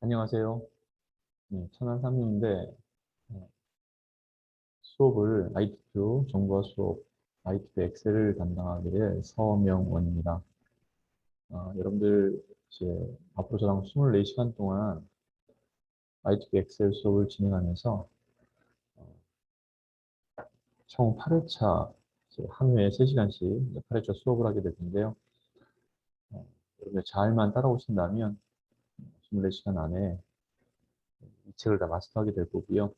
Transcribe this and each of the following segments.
안녕하세요. 천안 삼루인데 수업을 ITQ 정보화 수업, ITQ 엑셀을 담당하게 될 서명원입니다. 여러분들 이제 앞으로 저랑 24시간 동안 ITQ 엑셀 수업을 진행하면서 총 8회차, 한 회에 3시간씩 8회차 수업을 하게 될 텐데요. 여러분들 잘만 따라오신다면 24시간 안에 이 책을 다 마스터하게 될 거고요.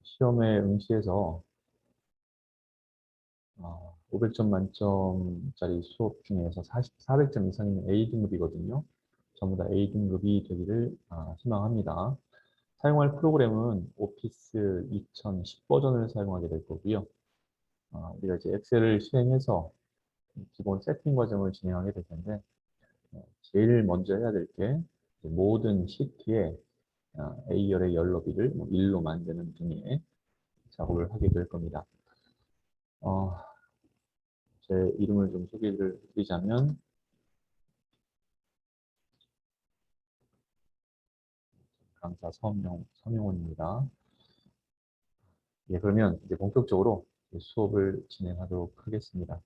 시험에 응시해서 500점 만점짜리 수업 중에서 400점 이상이면 A등급이거든요. 전부 다 A등급이 되기를 희망합니다. 사용할 프로그램은 오피스 2010 버전을 사용하게 될 거고요. 우리가 이제 엑셀을 실행해서 기본 세팅 과정을 진행하게 될 텐데, 제일 먼저 해야 될 게 모든 시트에 A열의 열 너비를 1로 만드는 등의 작업을 하게 될 겁니다. 어, 제 이름을 좀 소개를 드리자면, 강사 서명원입니다. 예, 그러면 이제 본격적으로 수업을 진행하도록 하겠습니다.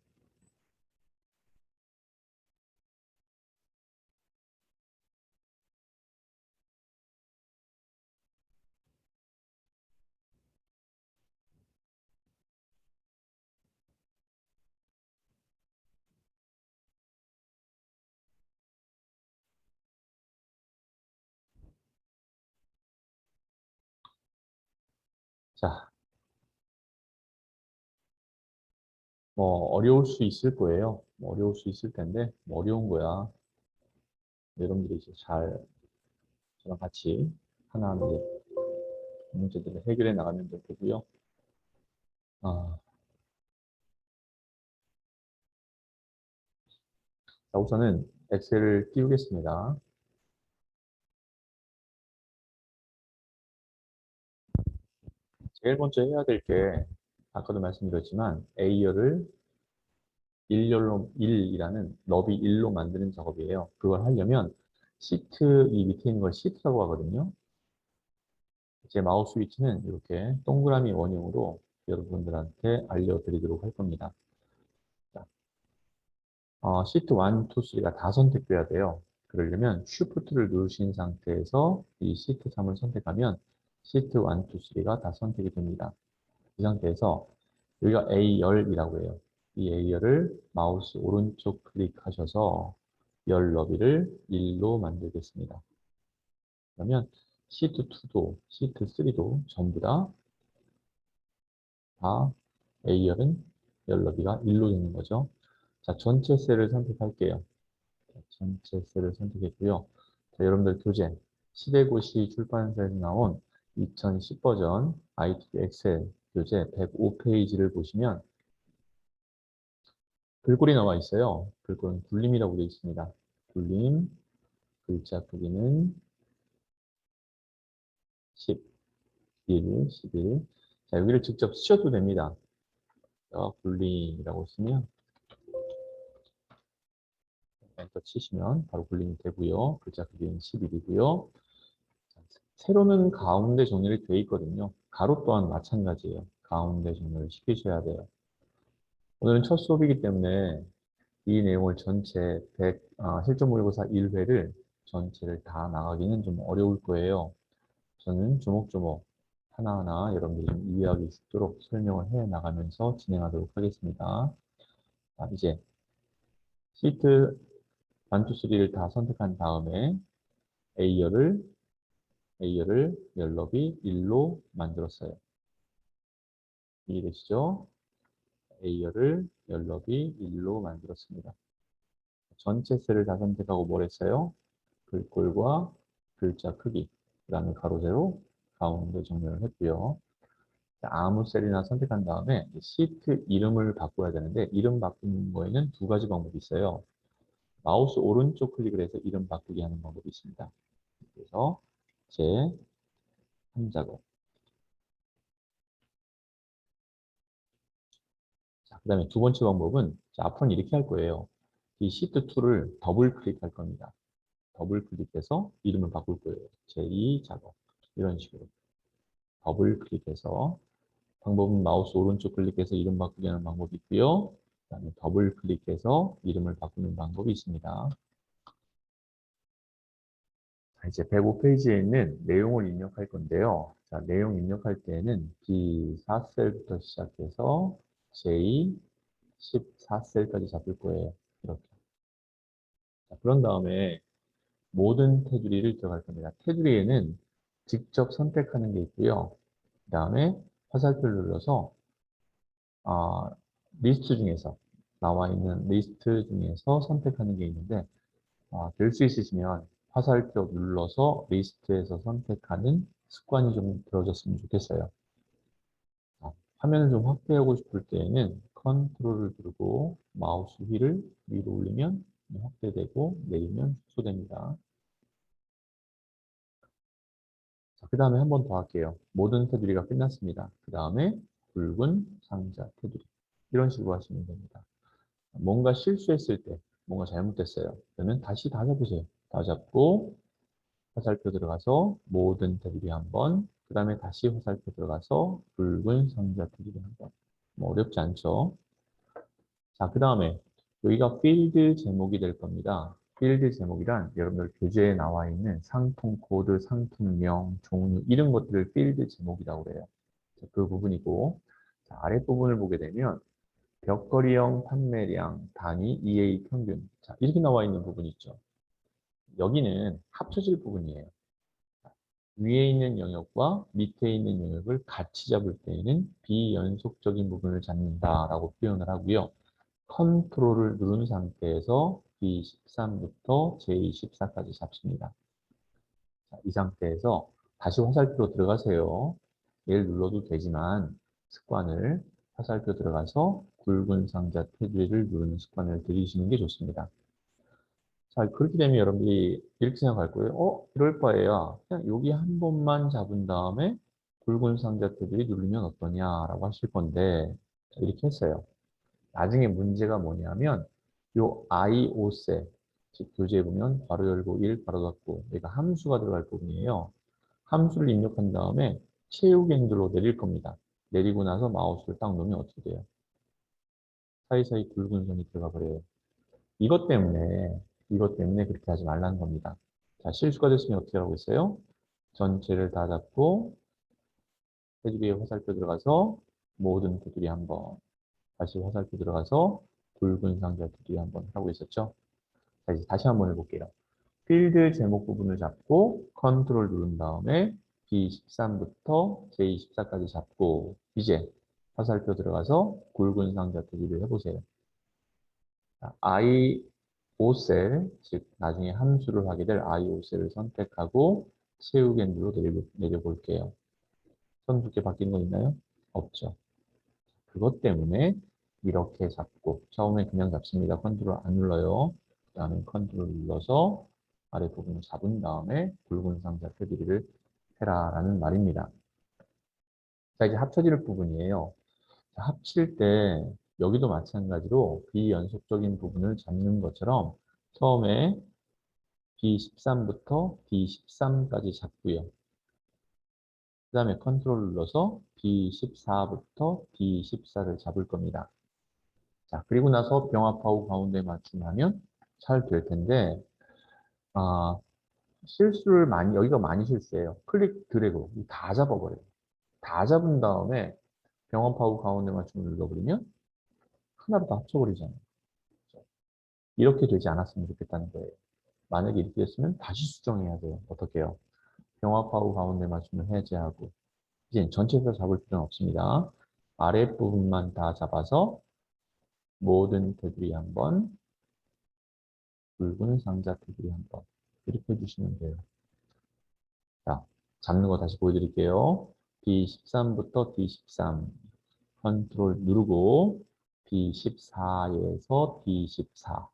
자, 어려울 수 있을 거예요. 어려울 수 있을 텐데, 어려운 거야. 여러분들이 이제 잘 저랑 같이 하나하나 문제들을 해결해 나가면 될 거고요. 아, 자, 우선은 엑셀을 띄우겠습니다. 제일 먼저 해야 될 게, 아까도 말씀드렸지만, A열을 1이라는 너비 1로 만드는 작업이에요. 그걸 하려면 시트, 이 밑에 있는 걸 시트라고 하거든요. 제 마우스 위치는 이렇게 동그라미 원형으로 여러분들한테 알려드리도록 할 겁니다. 자, 시트 1, 2, 3가 다 선택돼야 돼요. 그러려면 Shift를 누르신 상태에서 이 시트 3을 선택하면 시트 1, 2, 3가 다 선택이 됩니다. 이 상태에서 여기가 A열이라고 해요. 이 A열을 마우스 오른쪽 클릭하셔서 열 너비를 1로 만들겠습니다. 그러면 시트 2도, 시트 3도 전부 다 A열은 열 너비가 1로 되는 거죠. 자, 전체 셀을 선택할게요. 전체 셀을 선택했고요. 자, 여러분들 교재, 시대고시 출판사에서 나온 2010 버전 IT 엑셀 교재 105페이지를 보시면 글꼴이 나와 있어요. 글꼴은 굴림이라고 되어 있습니다. 굴림, 글자 크기는 10, 11. 자, 여기를 직접 쓰셔도 됩니다. 굴림이라고 쓰면 엔터 치시면 바로 굴림이 되고요. 글자 크기는 11이고요. 세로는 가운데 정렬이 되어 있거든요. 가로 또한 마찬가지예요. 가운데 정렬을 시키셔야 돼요. 오늘은 첫 수업이기 때문에 이 내용을 전체 실전 모의고사 1회를 전체를 다 나가기는 좀 어려울 거예요. 저는 조목조목 하나하나 여러분들이 좀 이해하기 쉽도록 설명을 해 나가면서 진행하도록 하겠습니다. 자, 이제 시트 1, 2, 3를 다 선택한 다음에 A열을 열너비 1로 만들었어요. 이해되시죠? A열을 열너비 1로 만들었습니다. 전체 셀을 다 선택하고 뭘 했어요? 글꼴과 글자 크기, 그 다음에 가로 세로 가운데 정렬을 했고요. 아무 셀이나 선택한 다음에 시트 이름을 바꿔야 되는데 이름 바꾸는 거에는 두 가지 방법이 있어요. 마우스 오른쪽 클릭을 해서 이름 바꾸기 하는 방법이 있습니다. 그래서 제 3작업. 자, 그 다음에 두 번째 방법은 자, 앞으로는 이렇게 할 거예요. 이 시트 2를 더블 클릭할 겁니다. 더블 클릭해서 이름을 바꿀 거예요. 제2 작업. 이런 식으로. 더블 클릭해서 방법은 마우스 오른쪽 클릭해서 이름 바꾸기 하는 방법이 있고요. 그다음에 더블 클릭해서 이름을 바꾸는 방법이 있습니다. 자, 이제 105페이지에 있는 내용을 입력할 건데요. 자, 내용 입력할 때는 B4셀부터 시작해서 J14셀까지 잡을 거예요. 이렇게. 자, 그런 다음에 모든 테두리를 들어갈 겁니다. 테두리에는 직접 선택하는 게 있고요. 그 다음에 화살표를 눌러서 리스트 중에서 나와 있는 리스트 중에서 선택하는 게 있는데 될 수 있으시면 화살표 눌러서 리스트에서 선택하는 습관이 좀 들어졌으면 좋겠어요. 화면을 좀 확대하고 싶을 때에는 컨트롤을 누르고 마우스 휠을 위로 올리면 확대되고 내리면 축소됩니다. 그 다음에 한 번 더 할게요. 모든 테두리가 끝났습니다. 그 다음에 붉은 상자 테두리. 이런 식으로 하시면 됩니다. 뭔가 실수했을 때, 뭔가 잘못됐어요. 그러면 다시 다 잡으세요. 다 잡고 화살표 들어가서 모든 테두리 한 번, 그 다음에 다시 화살표 들어가서 붉은 상자 테두리 한 번. 뭐 어렵지 않죠? 자, 그 다음에 여기가 필드 제목이 될 겁니다. 필드 제목이란 여러분들 교재에 나와 있는 상품 코드, 상품명, 종류 이런 것들을 필드 제목이라고 그래요. 자, 그 부분이고 자, 아랫부분을 보게 되면 벽걸이형 판매량, 단위, EA 평균 자, 이렇게 나와 있는 부분이 있죠. 여기는 합쳐질 부분이에요. 위에 있는 영역과 밑에 있는 영역을 같이 잡을 때에는 비연속적인 부분을 잡는다라고 표현을 하고요. 컨트롤을 누른 상태에서 B13부터 J14까지 잡습니다. 자, 이 상태에서 다시 화살표로 들어가세요. 얘를 눌러도 되지만 습관을 화살표 들어가서 굵은 상자 테두리를 누르는 습관을 들이시는 게 좋습니다. 자, 그렇게 되면 여러분들이 이렇게 생각할 거예요. 이럴 바에야 그냥 여기 한 번만 잡은 다음에 굵은 상자 테두리 누르면 어떠냐라고 하실 건데 자, 이렇게 했어요. 나중에 문제가 뭐냐면 요 IO셀, 즉 교재에 보면 괄호 열고 1, 괄호 닫고 얘가 함수가 들어갈 부분이에요. 함수를 입력한 다음에 채우기 행도로 내릴 겁니다. 내리고 나서 마우스를 딱 놓으면 어떻게 돼요? 사이사이 굵은 선이 들어가 버려요. 이것 때문에 그렇게 하지 말라는 겁니다. 자, 실수가 됐으면 어떻게 하고 있어요? 전체를 다 잡고 테두리에 화살표 들어가서 모든 테두리 한번 다시 화살표 들어가서 굵은 상자 테두리 한번 하고 있었죠. 자, 이제 다시 한번 해볼게요. 필드 제목 부분을 잡고 컨트롤 누른 다음에 B13부터 J14까지 잡고 이제 화살표 들어가서 굵은 상자 테두리를 해보세요. I5셀, 즉 나중에 함수를 하게 될 I5셀을 선택하고 채우기 누로 내려볼게요. 선 두 개 바뀐 거 있나요? 없죠. 그것 때문에 이렇게 잡고 처음에 그냥 잡습니다. 컨트롤 안 눌러요. 그 다음에 컨트롤 눌러서 아랫부분을 잡은 다음에 굵은 상자 테두리를 해라라는 말입니다. 자, 이제 합쳐질 부분이에요. 자, 합칠 때 여기도 마찬가지로 비연속적인 부분을 잡는 것처럼 처음에 B13부터 B13까지 잡고요. 그 다음에 컨트롤 눌러서 B14부터 B14를 잡을 겁니다. 자, 그리고 나서 병합하고 가운데 맞춤하면 잘 될 텐데, 아, 여기가 많이 실수해요. 클릭 드래그, 다 잡아버려요. 다 잡은 다음에 병합하고 가운데 맞춤을 눌러버리면 하나로 다 합쳐버리잖아요. 이렇게 되지 않았으면 좋겠다는 거예요. 만약에 이렇게 됐으면 다시 수정해야 돼요. 어떻게 해요? 병합하고 가운데 맞춤을 해제하고 이제 전체에서 잡을 필요는 없습니다. 아랫부분만 다 잡아서 모든 테두리 한번 굵은 상자 테두리 한번 이렇게 해주시면 돼요. 자, 잡는 거 다시 보여드릴게요. D13부터 D13 컨트롤 누르고 D14에서 D14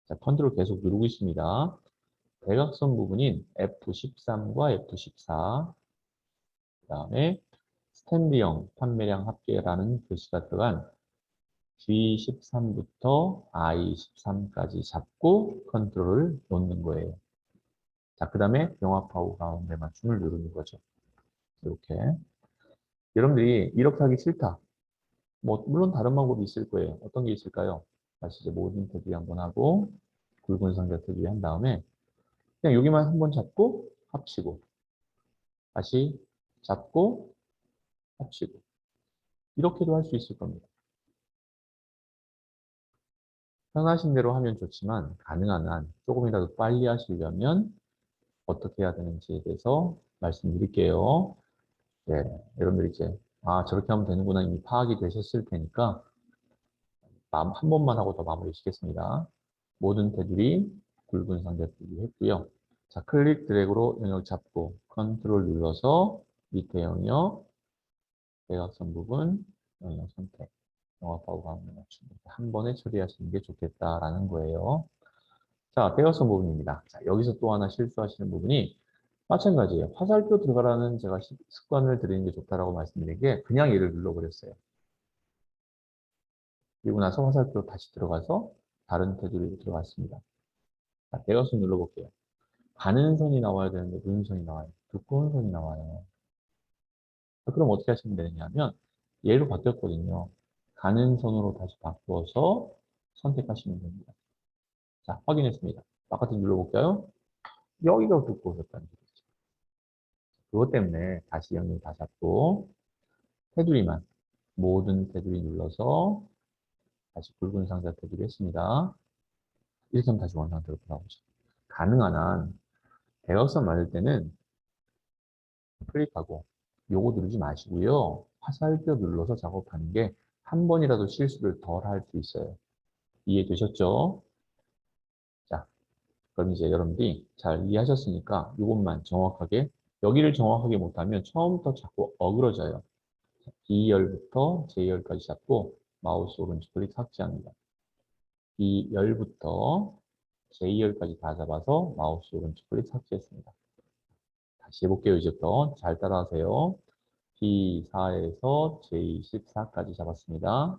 자, 컨트롤 계속 누르고 있습니다. 대각선 부분인 F13과 F14 그 다음에 스탠드형 판매량 합계라는 글씨가 들어간 G13부터 I13까지 잡고 컨트롤을 놓는 거예요. 자, 그 다음에 병합하고 가운데 맞춤을 누르는 거죠. 이렇게. 여러분들이 이렇게 하기 싫다. 뭐, 물론 다른 방법이 있을 거예요. 어떤 게 있을까요? 다시 이제 모든 테두리 한번 하고, 굵은 상자 테두리 한 다음에, 그냥 여기만 한번 잡고, 합치고, 다시 잡고, 합치고. 이렇게도 할 수 있을 겁니다. 편하신 대로 하면 좋지만, 가능한 한 조금이라도 빨리 하시려면 어떻게 해야 되는지에 대해서 말씀드릴게요. 네, 여러분들 이제, 아, 저렇게 하면 되는구나 이미 파악이 되셨을 테니까, 한 번만 하고 더 마무리 짓겠습니다. 모든 테두리, 굵은 상자 테두리 했고요. 자, 클릭 드래그로 영역 잡고 컨트롤 눌러서 밑에 영역, 대각선 부분, 영역 선택, 영합하고 가운데 맞춤 한 번에 처리하시는 게 좋겠다라는 거예요. 자, 대각선 부분입니다. 자, 여기서 또 하나 실수하시는 부분이 마찬가지예요. 화살표 들어가라는 제가 습관을 들이는 게 좋다라고 말씀드린 게 그냥 얘를 눌러버렸어요. 그리고 나서 화살표 다시 들어가서 다른 테두리로 들어갔습니다. 자, 대각선 눌러볼게요. 가는 선이 나와야 되는데 누른 선이 나와요. 두꺼운 선이 나와요. 그럼 어떻게 하시면 되느냐면 얘로 바뀌었거든요. 가는 선으로 다시 바꾸어서 선택하시면 됩니다. 자, 확인했습니다. 바깥에 눌러볼까요? 여기가 두꺼워졌다는 거죠. 그것 때문에 다시 영역 다 잡고 테두리만 모든 테두리 눌러서 다시 굵은 상자 테두리 했습니다. 이렇게 하면 다시 원상태로 돌아오죠. 가능한 한 대각선 만들 때는 클릭하고 요거 누르지 마시고요. 화살표 눌러서 작업하는 게 한 번이라도 실수를 덜 할 수 있어요. 이해되셨죠? 자, 그럼 이제 여러분들이 잘 이해하셨으니까 이것만 정확하게 여기를 정확하게 못하면 처음부터 자꾸 어그러져요. B열부터 J열까지 잡고 마우스 오른쪽 클릭 삭제합니다. B열부터 J열까지 다 잡아서 마우스 오른쪽 클릭 삭제했습니다. 다시 해볼게요. 이제부터 잘 따라하세요. B4에서 J14까지 잡았습니다.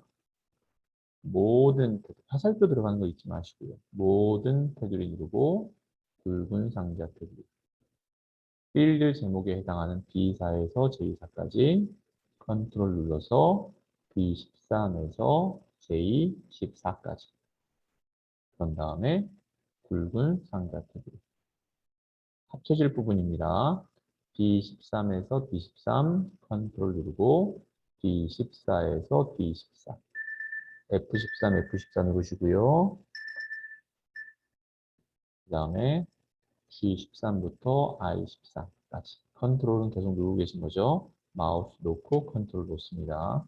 모든 화살표 들어가는 거 잊지 마시고요. 모든 테두리 누르고 굵은 상자 테두리. 필드 제목에 해당하는 B4에서 J4까지 컨트롤 눌러서 B13에서 J14까지. 그런 다음에 굵은 상자 테두리. 합쳐질 부분입니다. D13에서 D13 컨트롤 누르고 D14에서 D14 F13, F14 누르시고요. 그 다음에 G13부터 I14까지 컨트롤은 계속 누르고 계신 거죠. 마우스 놓고 컨트롤 놓습니다.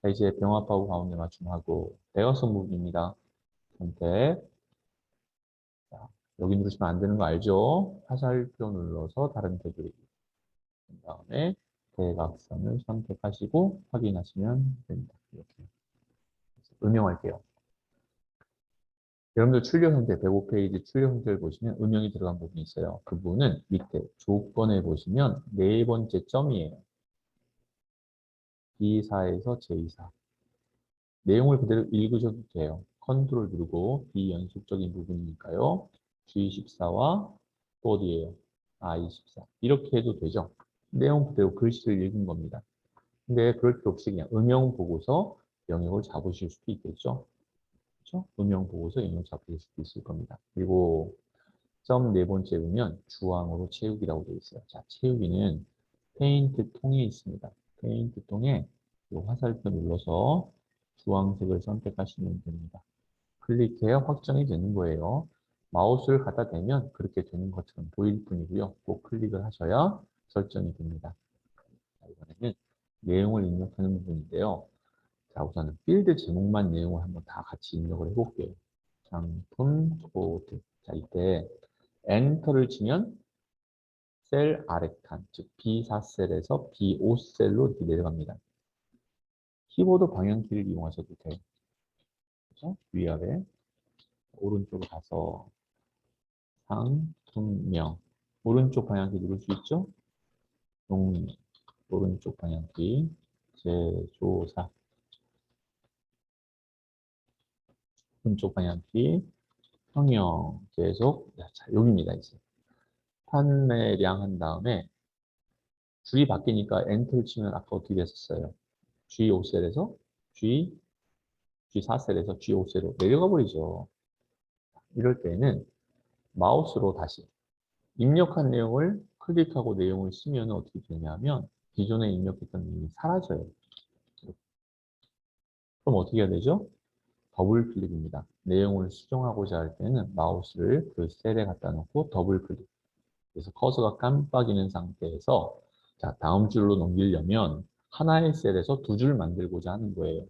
자, 이제 병합하고 가운데 맞춤하고 대각선 부분입니다. 선택. 자, 여기 누르시면 안 되는 거 알죠? 화살표 눌러서 다른 테두리. 그 다음에 대각선을 선택하시고 확인하시면 됩니다. 이렇게 음영할게요. 여러분들 출력 형태 105페이지 출력 형태를 보시면 음영이 들어간 부분이 있어요. 그 부분은 밑에 조건에 보시면 네 번째 점이에요. B4에서 J4. 내용을 그대로 읽으셔도 돼요. 컨트롤 누르고 비연속적인 부분이니까요. G14와 또 어디에요? I14. 이렇게 해도 되죠. 내용 그대로 글씨를 읽은 겁니다. 근데 그럴 필요 없이 그냥 음영 보고서 영역을 잡으실 수도 있겠죠. 그렇죠? 음영 보고서 영역 잡으실 수도 있을 겁니다. 그리고 점 네 번째 보면 주황으로 채우기라고 되어 있어요. 자, 채우기는 페인트 통에 있습니다. 페인트 통에 이 화살표 눌러서 주황색을 선택하시면 됩니다. 클릭해야 확정이 되는 거예요. 마우스를 갖다 대면 그렇게 되는 것처럼 보일 뿐이고요. 꼭 클릭을 하셔야 설정이 됩니다. 자, 이번에는 내용을 입력하는 부분인데요. 자, 우선은 필드 제목만 내용을 한번 다 같이 입력을 해볼게요. 상품 코드. 자, 이때 엔터를 치면 셀 아래 칸, 즉 B4셀에서 B5셀로 내려갑니다. 키보드 방향키를 이용하셔도 돼요. 그렇죠? 위아래 오른쪽으로 가서 상품명 오른쪽 방향키 누를 수 있죠? 종류 오른쪽 방향키 제조사 오른쪽 방향키 평형 계속. 자, 여기입니다. 이제 판매량 한 다음에 줄이 바뀌니까 엔터를 치면 아까 어떻게 됐었어요? G5셀에서 G, G4셀에서 G5셀로 내려가 버리죠. 이럴 때는 마우스로 다시 입력한 내용을 클릭하고 내용을 쓰면 어떻게 되냐면 기존에 입력했던 내용이 사라져요. 그럼 어떻게 해야 되죠? 더블 클릭입니다. 내용을 수정하고자 할 때는 마우스를 그 셀에 갖다 놓고 더블 클릭. 그래서 커서가 깜빡이는 상태에서 자, 다음 줄로 넘기려면 하나의 셀에서 두 줄 만들고자 하는 거예요.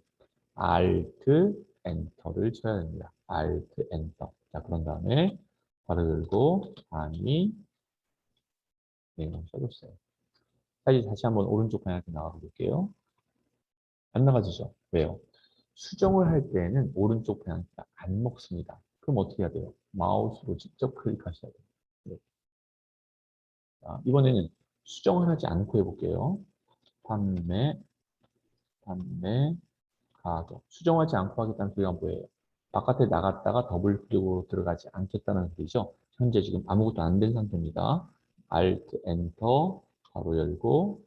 Alt, Enter를 쳐야 됩니다. Alt, Enter. 자, 그런 다음에 바로 열고 단위 내용을 써줬어요. 다시 한번 오른쪽 방향으로 나가 볼게요. 안 나가지죠? 왜요? 수정을 할 때는 오른쪽 방향이 안 먹습니다. 그럼 어떻게 해야 돼요? 마우스로 직접 클릭하셔야 돼요. 네. 자, 이번에는 수정을 하지 않고 해볼게요. 판매, 가격. 수정하지 않고 하겠다는 소리가 뭐예요? 바깥에 나갔다가 더블 클릭으로 들어가지 않겠다는 소리죠. 현재 지금 아무것도 안 된 상태입니다. Alt, Enter, 바로 열고,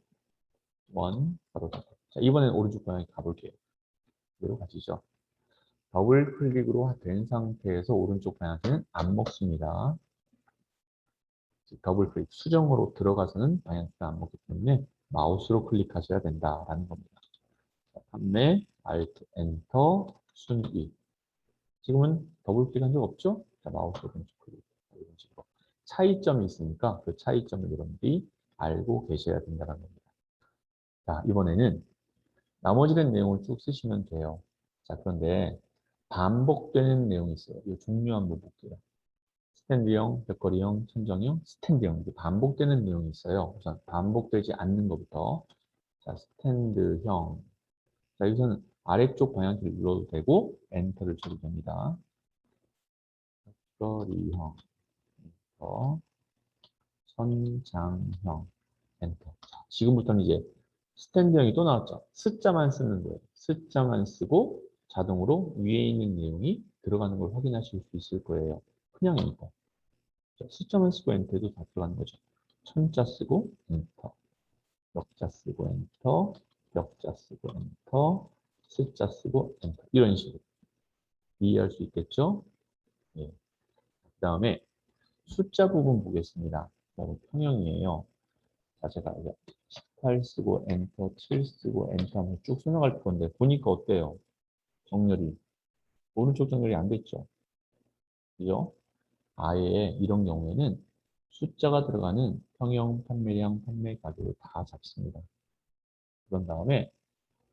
바로 닫고. 자, 이번엔 오른쪽 방향에 가볼게요. 그대로 가시죠. 더블 클릭으로 된 상태에서 오른쪽 방향키는 안 먹습니다. 더블 클릭, 수정으로 들어가서는 방향키가 안 먹기 때문에 마우스로 클릭하셔야 된다라는 겁니다. 자, 판매, Alt, Enter, 순위. 지금은 더블 클릭한 적 없죠? 자, 마우스로 왼쪽 클릭. 이런 식으로. 차이점이 있으니까 그 차이점을 여러분들이 알고 계셔야 된다는 겁니다. 자, 이번에는 나머지는 내용을 쭉 쓰시면 돼요. 자, 그런데 반복되는 내용이 있어요. 이 중요한 부분 볼게요. 스탠드형, 벽걸이형, 천정형, 스탠드형. 이렇게 반복되는 내용이 있어요. 우선 반복되지 않는 것부터. 자, 스탠드형. 자, 여기서는 아래쪽 방향키를 눌러도 되고, 엔터를 쳐도 됩니다. 벽걸이형, 엔터, 선장형, 엔터. 자, 지금부터는 이제 스탠드형이 또 나왔죠. 숫자만 쓰는 거예요. 숫자만 쓰고 자동으로 위에 있는 내용이 들어가는 걸 확인하실 수 있을 거예요. 그냥이니까. 숫자만 쓰고 엔터도 다 들어가는 거죠. 천자 쓰고 엔터, 역자 쓰고 엔터, 역자 쓰고 엔터, 숫자 쓰고 엔터. 이런 식으로 이해할 수 있겠죠? 예. 그 다음에 숫자 부분 보겠습니다. 평형이에요. 자, 제가 이제 18 쓰고 엔터, 7 쓰고 엔터 하면 쭉 수정할 건데 보니까 어때요? 정렬이. 오른쪽 정렬이 안 됐죠? 그죠? 아예 이런 경우에는 숫자가 들어가는 평형, 판매량, 판매 가격을 다 잡습니다. 그런 다음에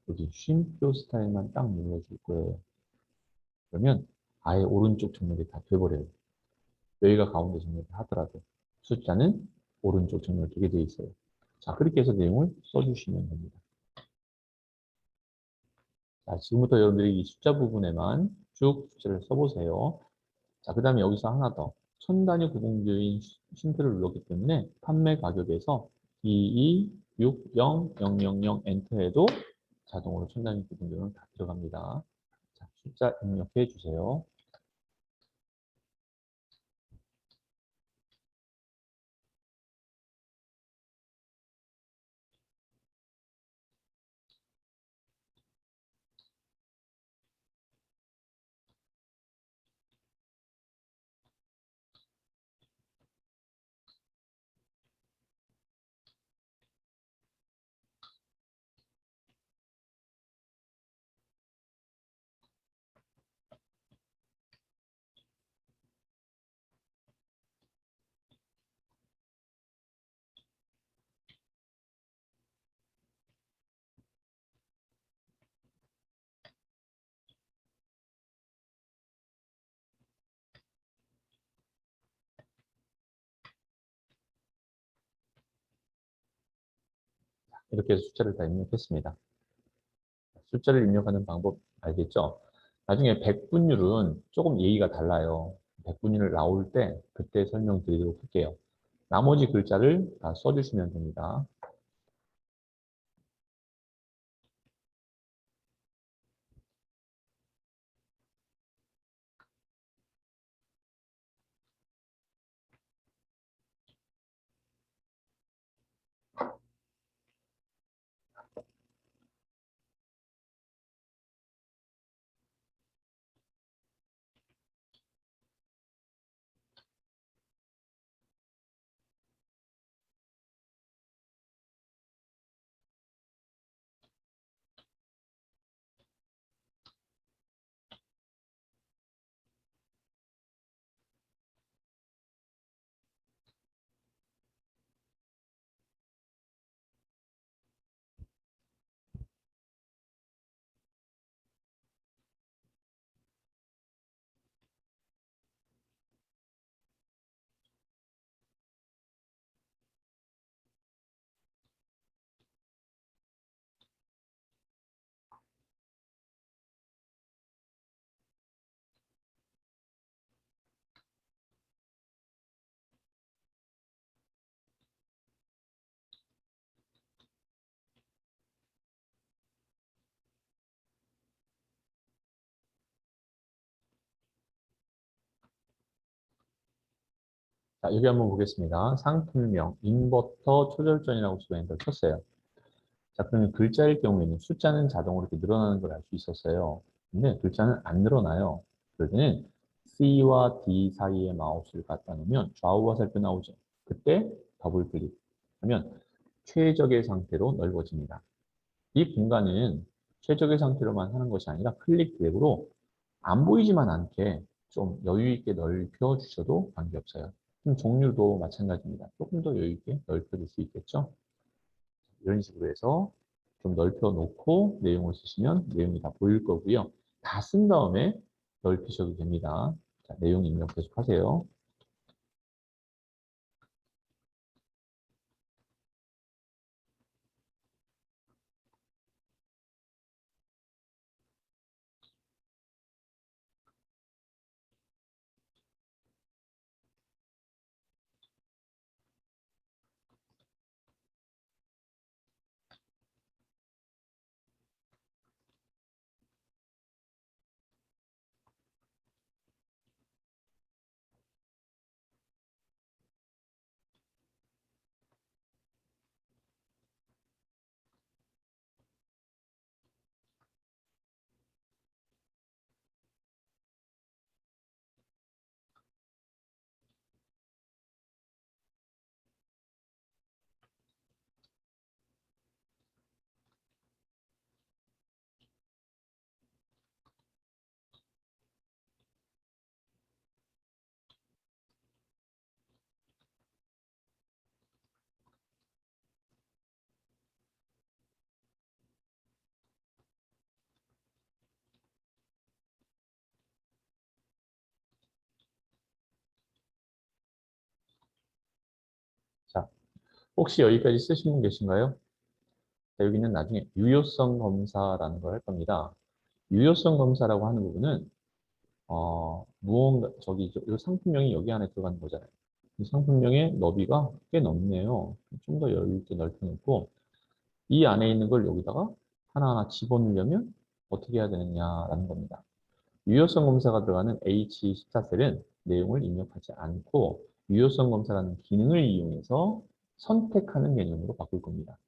여기 쉼표 스타일만 딱 눌러줄 거예요. 그러면 아예 오른쪽 정렬이 다 돼버려요. 여기가 가운데 정렬을 하더라도 숫자는 오른쪽 정렬 되게 돼 있어요. 자, 그렇게 해서 내용을 써주시면 됩니다. 자, 지금부터 여러분들이 이 숫자 부분에만 쭉 숫자를 써보세요. 자, 그 다음에 여기서 하나 더. 천 단위 구분교인 쉼표를 눌렀기 때문에 판매 가격에서 2260000 엔터해도 자동으로 천 단위 구분교는 다 들어갑니다. 자, 숫자 입력해 주세요. 이렇게 해서 숫자를 다 입력했습니다. 숫자를 입력하는 방법 알겠죠? 나중에 백분율은 조금 예의가 달라요. 백분율을 나올 때 그때 설명드리도록 할게요. 나머지 글자를 다 써주시면 됩니다. 자, 여기 한번 보겠습니다. 상품명, 인버터, 초절전이라고 수가 엔터 쳤어요. 자, 그러면 글자일 경우에는 숫자는 자동으로 이렇게 늘어나는 걸 알 수 있었어요. 근데 글자는 안 늘어나요. 그럴 때는 C와 D 사이에 마우스를 갖다 놓으면 좌우 화살표 나오죠. 그때 더블 클릭하면 최적의 상태로 넓어집니다. 이 공간은 최적의 상태로만 하는 것이 아니라 클릭 드래그로 안 보이지만 않게 좀 여유 있게 넓혀 주셔도 관계없어요. 종류도 마찬가지입니다. 조금 더 여유 있게 넓혀 줄 수 있겠죠. 이런 식으로 해서 좀 넓혀 놓고 내용을 쓰시면 내용이 다 보일 거고요. 다 쓴 다음에 넓히셔도 됩니다. 자, 내용 입력 계속 하세요. 자, 혹시 여기까지 쓰신 분 계신가요? 자, 여기는 나중에 유효성 검사라는 걸 할 겁니다. 유효성 검사라고 하는 부분은 무언가 저기 이 상품명이 여기 안에 들어가는 거잖아요. 이 상품명의 너비가 꽤 넓네요. 좀 더 여유 있게 넓혀놓고 이 안에 있는 걸 여기다가 하나하나 집어넣으려면 어떻게 해야 되느냐라는 겁니다. 유효성 검사가 들어가는 H14셀은 내용을 입력하지 않고 유효성 검사라는 기능을 이용해서 선택하는 개념으로 바꿀 겁니다.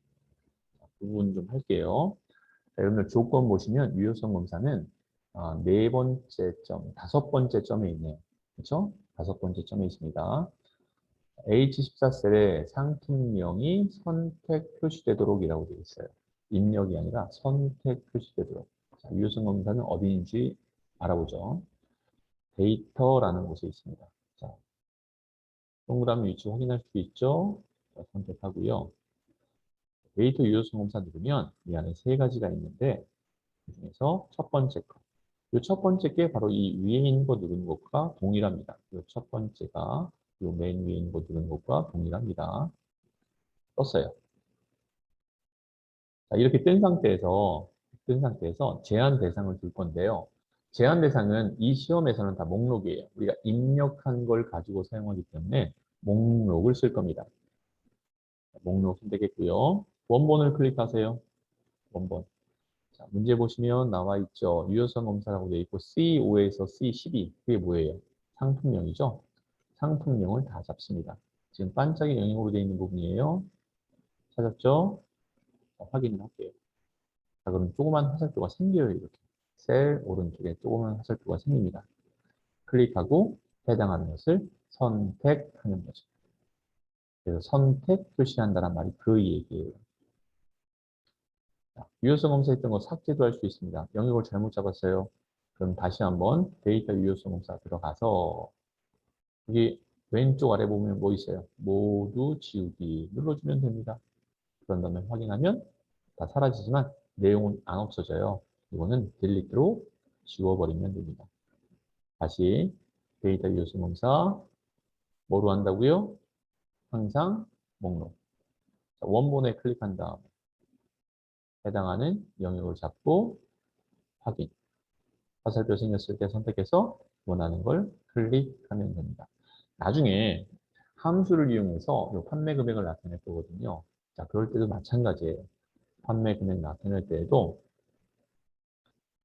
그 부분 좀 할게요. 자, 여러분들 조건 보시면 유효성 검사는 네 번째 점, 다섯 번째 점에 있네요. 그렇죠? 다섯 번째 점에 있습니다. H14셀에 상품명이 선택 표시되도록이라고 되어 있어요. 입력이 아니라 선택 표시되도록. 자, 유효성 검사는 어디인지 알아보죠. 데이터라는 곳에 있습니다. 자, 동그라미 위치 확인할 수 있죠? 자, 선택하고요. 데이터 유효성 검사 누르면 이 안에 세 가지가 있는데 그중에서 첫 번째 거. 이 첫 번째 게 바로 이 위에 있는 거 누르는 것과 동일합니다. 이 첫 번째가 이 맨 위에 있는 거 누르는 것과 동일합니다. 떴어요. 자, 이렇게 뜬 상태에서 제한 대상을 줄 건데요. 제한 대상은 이 시험에서는 다 목록이에요. 우리가 입력한 걸 가지고 사용하기 때문에 목록을 쓸 겁니다. 목록 선택했고요. 원본을 클릭하세요. 원본. 자, 문제 보시면 나와 있죠. 유효성 검사라고 되어 있고 C5에서 C12. 그게 뭐예요? 상품명이죠. 상품명을 다 잡습니다. 지금 반짝이 영역으로 되어 있는 부분이에요. 찾았죠? 자, 확인을 할게요. 자, 그럼 조그만 화살표가 생겨요, 이렇게. 셀 오른쪽에 조그만 화살표가 생깁니다. 클릭하고 해당하는 것을 선택하는 거죠. 그래서 선택 표시한다는 말이 그 얘기예요. 자, 유효성 검사했던 거 삭제도 할 수 있습니다. 영역을 잘못 잡았어요. 그럼 다시 한번 데이터 유효성 검사 들어가서 여기 왼쪽 아래 보면 뭐 있어요? 모두 지우기 눌러주면 됩니다. 그런 다음에 확인하면 다 사라지지만 내용은 안 없어져요. 이거는 딜리트로 지워버리면 됩니다. 다시 데이터 유효성 검사 뭐로 한다고요? 항상 목록. 자, 원본에 클릭한 다음 해당하는 영역을 잡고 확인. 화살표 생겼을 때 선택해서 원하는 걸 클릭하면 됩니다. 나중에 함수를 이용해서 이 판매 금액을 나타낼 거거든요. 자, 그럴 때도 마찬가지예요. 판매 금액 나타낼 때에도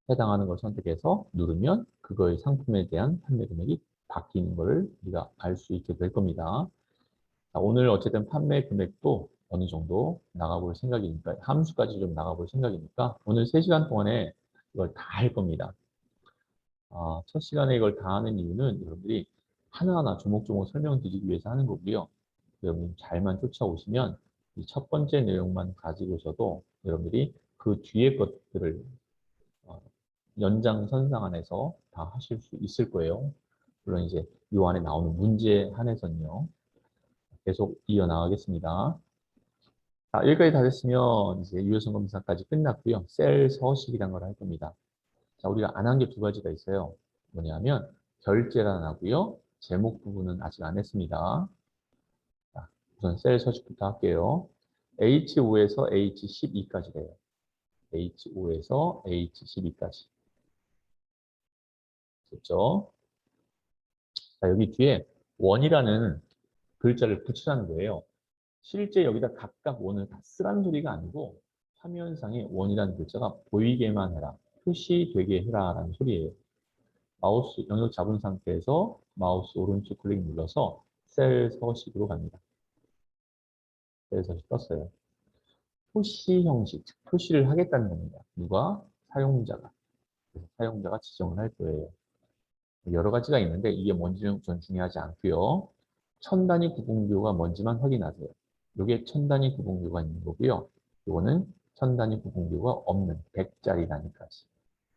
해당하는 걸 선택해서 누르면 그거의 상품에 대한 판매 금액이 바뀌는 걸 우리가 알 수 있게 될 겁니다. 자, 오늘 어쨌든 판매 금액도 어느 정도 나가볼 생각이니까, 함수까지 좀 나가볼 생각이니까, 오늘 3시간 동안에 이걸 다 할 겁니다. 첫 시간에 이걸 다 하는 이유는 여러분들이 하나하나 조목조목 설명드리기 위해서 하는 거고요. 여러분 잘만 쫓아오시면 이 첫 번째 내용만 가지고서도 여러분들이 그 뒤에 것들을 어, 연장선상 안에서 다 하실 수 있을 거예요. 물론 이제 이 안에 나오는 문제에 한해서는요. 계속 이어나가겠습니다. 자, 여기까지 다 됐으면 이제 유효성 검사까지 끝났고요. 셀 서식이라는 걸 할 겁니다. 자, 우리가 안 한 게 2가지가 있어요. 뭐냐면 결제란 하고요. 제목 부분은 아직 안 했습니다. 자, 우선 셀 서식부터 할게요. H5에서 H12까지 돼요. H5에서 H12까지. 됐죠? 자, 여기 뒤에 원이라는 글자를 붙이라는 거예요. 실제 여기다 각각 원을 다 쓰라는 소리가 아니고 화면상에 원이라는 글자가 보이게만 해라. 표시되게 해라 라는 소리예요. 마우스 영역 잡은 상태에서 마우스 오른쪽 클릭 눌러서 셀 서식으로 갑니다. 셀 서식 떴어요. 표시 형식, 즉 표시를 하겠다는 겁니다. 누가? 사용자가. 그래서 사용자가 지정을 할 거예요. 여러 가지가 있는데 이게 뭔지는 전 중요하지 않고요. 천 단위 구분교가 뭔지만 확인하세요. 이게 천 단위 구분교가 있는 거고요. 이거는 천 단위 구분교가 없는 100짜리 단위까지.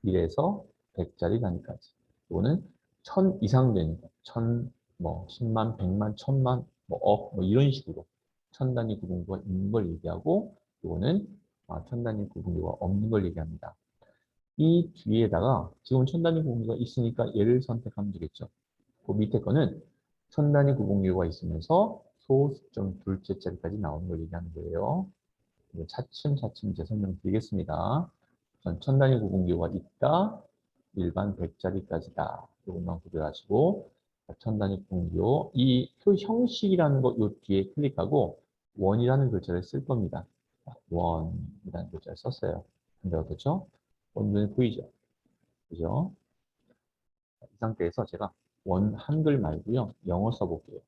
1에서 100짜리 단위까지. 이거는 1000 이상 되는 거. 1000, 뭐 10만, 100만, 1000만, 뭐 억, 뭐 이런 식으로 천 단위 구분교가 있는 걸 얘기하고 이거는 천 단위 구분교가 없는 걸 얘기합니다. 이 뒤에다가 지금 천 단위 구분교가 있으니까 얘를 선택하면 되겠죠. 그 밑에 거는 천 단위 구분교가 있으면서 소수점 둘째 자리까지 나오는 걸 얘기하는 거예요. 차츰차츰 이제 설명드리겠습니다. 우선 천 단위 구분교가 있다. 일반 100짜리까지다. 이것만 구별하시고 천 단위 구분교 이 표 형식이라는 거 요 뒤에 클릭하고 원이라는 글자를 쓸 겁니다. 원이라는 글자를 썼어요. 근데 어떻죠? 원눈에 보이죠? 그죠? 이 상태에서 제가 원 한글 말고요. 영어 써볼게요.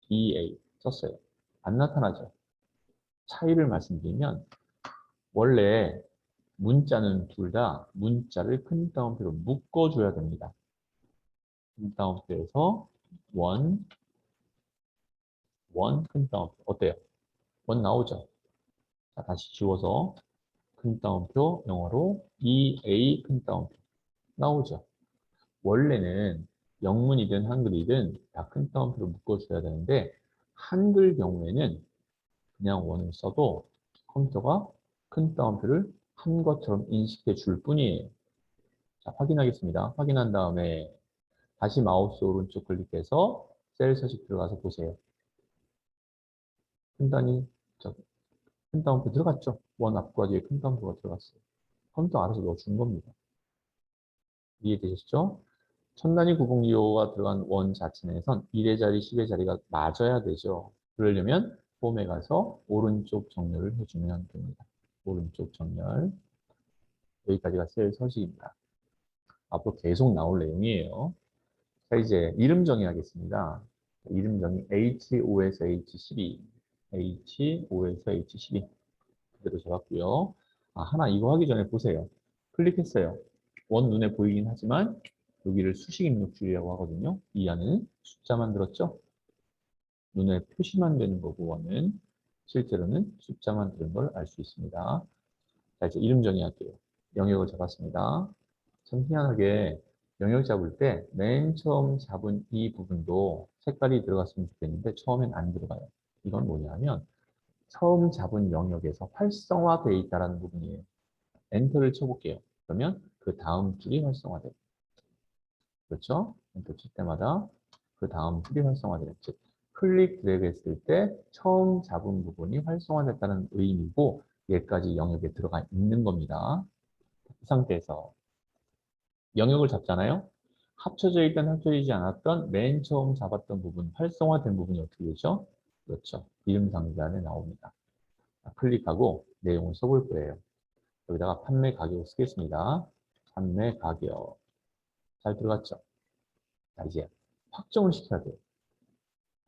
EA 썼어요. 안 나타나죠? 차이를 말씀드리면 원래 문자는 둘 다 문자를 큰 따옴표로 묶어줘야 됩니다. 큰 따옴표에서 원, 큰 따옴표. 어때요? 원 나오죠? 자, 다시 지워서 큰 따옴표 영어로 EA 큰 따옴표 나오죠? 원래는 영문이든 한글이든 다 큰 따옴표로 묶어줘야 되는데 한글 경우에는 그냥 원을 써도 컴퓨터가 큰 따옴표를 한 것처럼 인식해 줄 뿐이에요. 자, 확인하겠습니다. 확인한 다음에 다시 마우스 오른쪽 클릭해서 셀 서식 들어가서 보세요. 큰 단위, 큰 따옴표 들어갔죠? 원 앞과 뒤에 큰 따옴표가 들어갔어요. 컴퓨터 알아서 넣어준 겁니다. 이해되셨죠? 천 단위 구분기호가 들어간 원 자체 내에선 1의 자리, 10의 자리가 맞아야 되죠. 그러려면 폼에 가서 오른쪽 정렬을 해주면 됩니다. 오른쪽 정렬. 여기까지가 셀 서식입니다. 앞으로 계속 나올 내용이에요. 자, 이제 이름 정의하겠습니다. 이름 정의 H5에서 H12, H5에서 H12 그대로 적었고요. 하나 이거 하기 전에 보세요. 클릭했어요. 원 눈에 보이긴 하지만 여기를 수식 입력줄이라고 하거든요. 이 안에는 숫자만 들었죠? 눈에 표시만 되는 거고 원은 실제로는 숫자만 들은 걸 알 수 있습니다. 자, 이제 이름 정의할게요. 영역을 잡았습니다. 참 희한하게 영역 잡을 때 맨 처음 잡은 이 부분도 색깔이 들어갔으면 좋겠는데 처음엔 안 들어가요. 이건 뭐냐면 처음 잡은 영역에서 활성화되어 있다는 부분이에요. 엔터를 쳐볼게요. 그러면 그 다음 줄이 활성화돼요. 그렇죠? 엔터 칠 때마다 그 다음 줄이 활성화돼요. 즉, 클릭 드래그 했을 때 처음 잡은 부분이 활성화됐다는 의미고 얘까지 영역에 들어가 있는 겁니다. 이 상태에서 영역을 잡잖아요. 합쳐져 있던 합쳐지지 않았던 맨 처음 잡았던 부분, 활성화된 부분이 어떻게 되죠? 그렇죠. 이름 상단에 나옵니다. 클릭하고 내용을 써볼 거예요. 여기다가 판매 가격을 쓰겠습니다. 판매 가격. 잘 들어갔죠? 자, 이제 확정을 시켜야 돼요.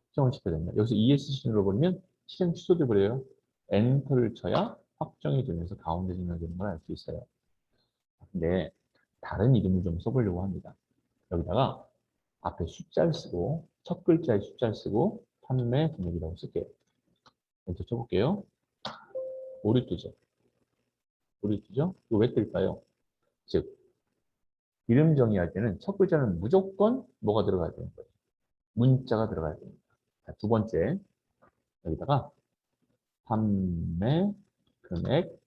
확정을 시켜야 됩니다. 여기서 ESC 눌러버리면 실행 취소돼 버려요. 엔터를 쳐야 확정이 되면서 가운데 진행되는 걸 알 수 있어요. 근데 다른 이름을 좀 써보려고 합니다. 여기다가 앞에 숫자를 쓰고 첫 글자에 숫자를 쓰고 판매 금액이라고 쓸게요. 엔터 쳐볼게요. 오류 뜨죠? 오류 뜨죠? 이거 왜 뜰까요? 즉 이름 정의할 때는 첫 글자는 무조건 뭐가 들어가야 되는 거예요. 문자가 들어가야 됩니다. 자, 두 번째 여기다가 판매 금액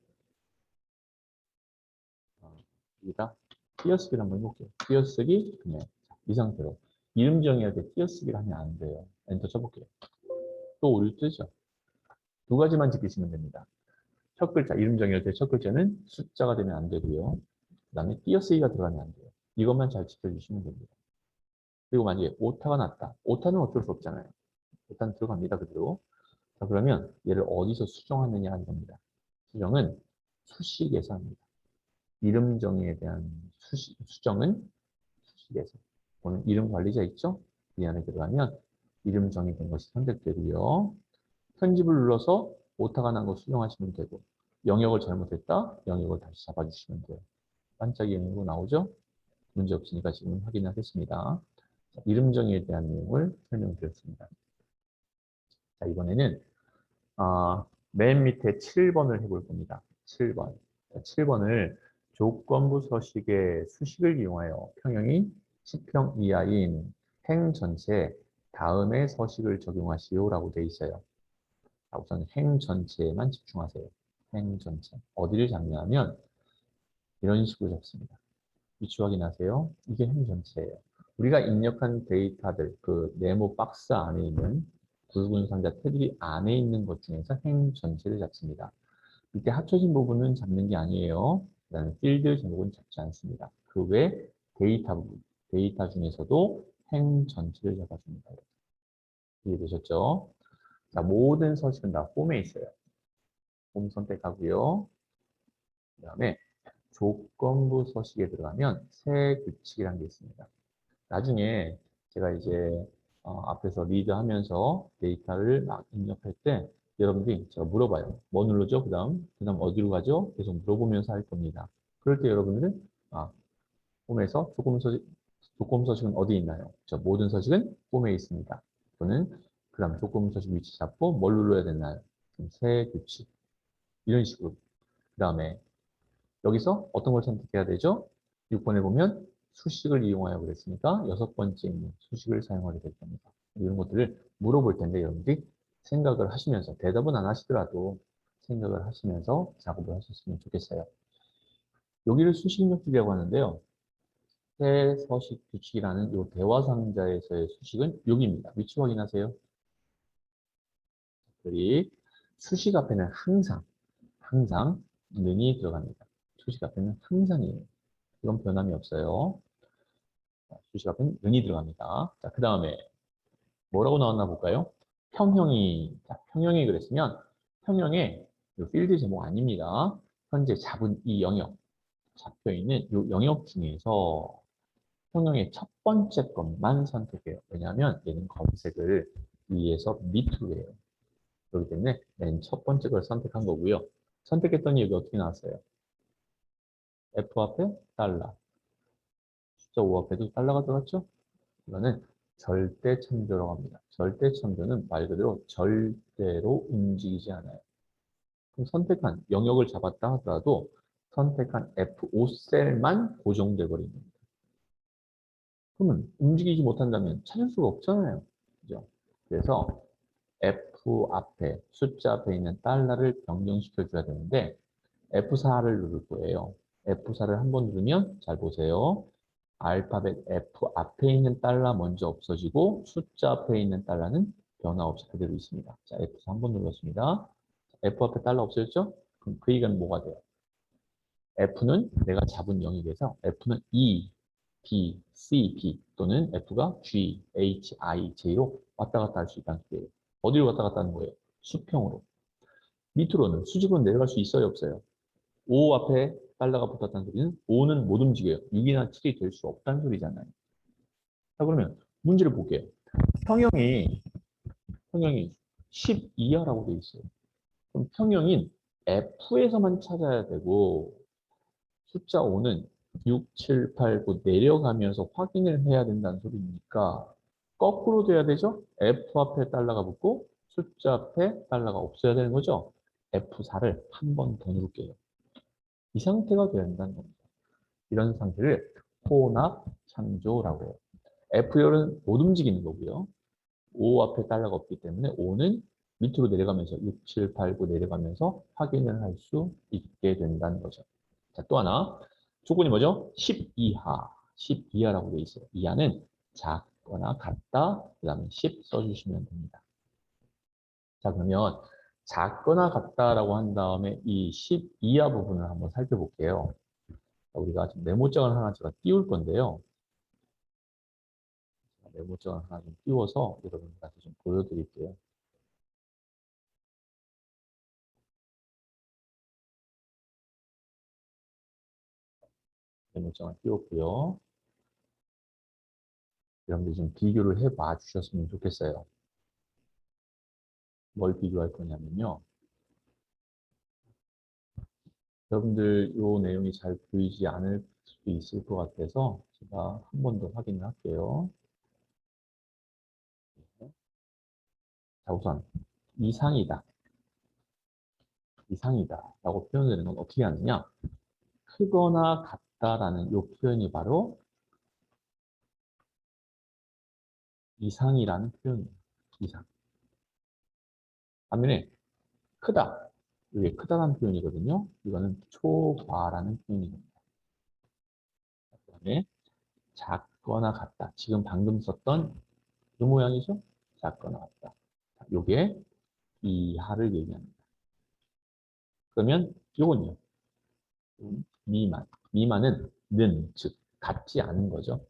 여기다 띄어쓰기를 한번 해볼게요. 띄어쓰기 금액 이 상태로 이름 정의할 때 띄어쓰기를 하면 안 돼요. 엔터 쳐볼게요. 또 오류 뜨죠? 두 가지만 지키시면 됩니다. 첫 글자, 이름 정의할 때 첫 글자는 숫자가 되면 안 되고요. 그 다음에 띄어쓰기가 들어가면 안 돼요. 이것만 잘 지켜주시면 됩니다. 그리고 만약에 오타가 났다. 오타는 어쩔 수 없잖아요. 일단 들어갑니다. 그대로. 자, 그러면 얘를 어디서 수정하느냐 하는 겁니다. 수정은 수식에서 합니다. 이름 정의에 대한 수정은 수식에서. 오늘 이름 관리자 있죠? 이 안에 들어가면 이름 정의된 것이 선택되고요. 편집을 눌러서 오타가 난 거 수정하시면 되고 영역을 잘못했다. 영역을 다시 잡아주시면 돼요. 반짝이 영역으로 나오죠? 문제 없으니까 지금 확인하겠습니다. 자, 이름 정의에 대한 내용을 설명드렸습니다. 자, 이번에는 맨 밑에 7번을 해볼 겁니다. 7번. 7번을 조건부 서식의 수식을 이용하여 평형이 10평 이하인 행 전체에 다음의 서식을 적용하시오라고 되어 있어요. 자, 우선 행 전체에만 집중하세요. 행 전체. 어디를 잡냐면 이런 식으로 잡습니다. 위치 확인하세요. 이게 행 전체예요. 우리가 입력한 데이터들, 그 네모 박스 안에 있는 굵은 상자 테두리 안에 있는 것 중에서 행 전체를 잡습니다. 이때 합쳐진 부분은 잡는 게 아니에요. 그다음에 필드 제목은 잡지 않습니다. 그 외 데이터 부분, 데이터 중에서도 행 전체를 잡아줍니다. 이해되셨죠? 자, 모든 서식은 다 홈에 있어요. 홈 선택하고요. 그 다음에 조건부 서식에 들어가면 새 규칙이라는 게 있습니다. 나중에 제가 이제 앞에서 리드하면서 데이터를 막 입력할 때 여러분들이 제가 물어봐요. 뭐 누르죠? 그 다음 어디로 가죠? 계속 물어보면서 할 겁니다. 그럴 때 여러분들은 홈에서 조건부 서식은 어디 있나요? 모든 서식은 홈에 있습니다. 또는 그 다음 조건부 서식 위치 잡고 뭘 눌러야 되나요? 새 규칙. 이런 식으로. 그 다음에 여기서 어떤 걸 선택해야 되죠? 6번에 보면 수식을 이용하여 그랬으니까 6번째 있는 수식을 사용하게 될 겁니다. 이런 것들을 물어볼 텐데 여러분들이 생각을 하시면서 대답은 안 하시더라도 생각을 하시면서 작업을 하셨으면 좋겠어요. 여기를 수식 역줄이라고 하는데요. 새 서식 규칙이라는 이 대화 상자에서의 수식은 여기입니다. 위치 확인하세요. 여기 수식 앞에는 항상 는이 들어갑니다. 수식 앞에는 항상이에요. 이건 변함이 없어요. 수식 앞에는 는이 들어갑니다. 자, 그 다음에 뭐라고 나왔나 볼까요? 평형이. 자, 평형이 그랬으면 평형의 필드 제목 아닙니다. 현재 잡은 이 영역, 잡혀있는 이 영역 중에서 평형의 첫 번째 것만 선택해요. 왜냐하면 얘는 검색을 위에서 밑으로 해요. 그렇기 때문에 맨 첫 번째 걸 선택한 거고요. 선택했더니 여기 어떻게 나왔어요? F 앞에 달러. 숫자 5 앞에도 달러가 들어갔죠? 이거는 절대 참조라고 합니다. 절대 참조는 말 그대로 절대로 움직이지 않아요. 그럼 선택한 영역을 잡았다 하더라도 선택한 F5셀만 고정돼 버립니다. 그러면 움직이지 못한다면 찾을 수가 없잖아요. 그죠? 그래서 F 앞에, 숫자 앞에 있는 달러를 변경시켜 줘야 되는데 F4를 누를 거예요. F4를 한 번 누르면 잘 보세요. 알파벳 F 앞에 있는 달러 먼저 없어지고 숫자 앞에 있는 달러는 변화 없이 그대로 있습니다. 자, F4 한 번 눌렀습니다. F 앞에 달러 없어졌죠? 그럼 그 얘기는 뭐가 돼요? F는 내가 잡은 영역에서 F는 E, B, C, B 또는 F가 G, H, I, J로 왔다 갔다 할 수 있다는 소리예요. 어디로 왔다 갔다 하는 거예요? 수평으로. 밑으로는 수직으로 내려갈 수 있어요, 없어요? 5 앞에 달러가 붙었다는 소리는 5는 못 움직여요. 6이나 7이 될 수 없다는 소리잖아요. 자, 그러면 문제를 볼게요. 평형이 10 이하라고 돼 있어요. 그럼 평형인 F에서만 찾아야 되고 숫자 5는 6, 7, 8, 9 내려가면서 확인을 해야 된다는 소리니까 거꾸로 돼야 되죠? F 앞에 달러가 붙고 숫자 앞에 달러가 없어야 되는 거죠? F4를 한 번 더 누를게요. 이 상태가 돼야 된다는 겁니다. 이런 상태를 혼합 창조라고 해요. F열은 못 움직이는 거고요. 5 앞에 달러가 없기 때문에 5는 밑으로 내려가면서 6, 7, 8, 9 내려가면서 확인을 할 수 있게 된다는 거죠. 자, 또 하나. 조건이 뭐죠? 10 이하. 10 이하라고 되어 있어요. 이하는 작거나 같다. 그 다음에 10 써주시면 됩니다. 자, 그러면 작거나 같다라고 한 다음에 이 10 이하 부분을 한번 살펴볼게요. 자, 우리가 지금 메모장을 하나 제가 띄울 건데요. 메모장을 하나 좀 띄워서 여러분들한테 좀 보여드릴게요. 메모장을 띄웠고요. 여러분들 좀 비교를 해봐 주셨으면 좋겠어요. 뭘 비교할 거냐면요. 여러분들 이 내용이 잘 보이지 않을 수도 있을 것 같아서 제가 한 번 더 확인을 할게요. 자, 우선 이상이다. 이상이다 라고 표현되는 건 어떻게 하느냐. 크거나 같다라는 이 표현이 바로 이상이라는 표현이에요. 이상. 반면에 크다. 이게 크다라는 표현이거든요. 이거는 초과라는 표현입니다. 그다음에 작거나 같다. 지금 방금 썼던 이 모양이죠? 작거나 같다. 요게 이하를 얘기합니다. 그러면 요건요. 미만. 미만은 는, 즉 같지 않은 거죠.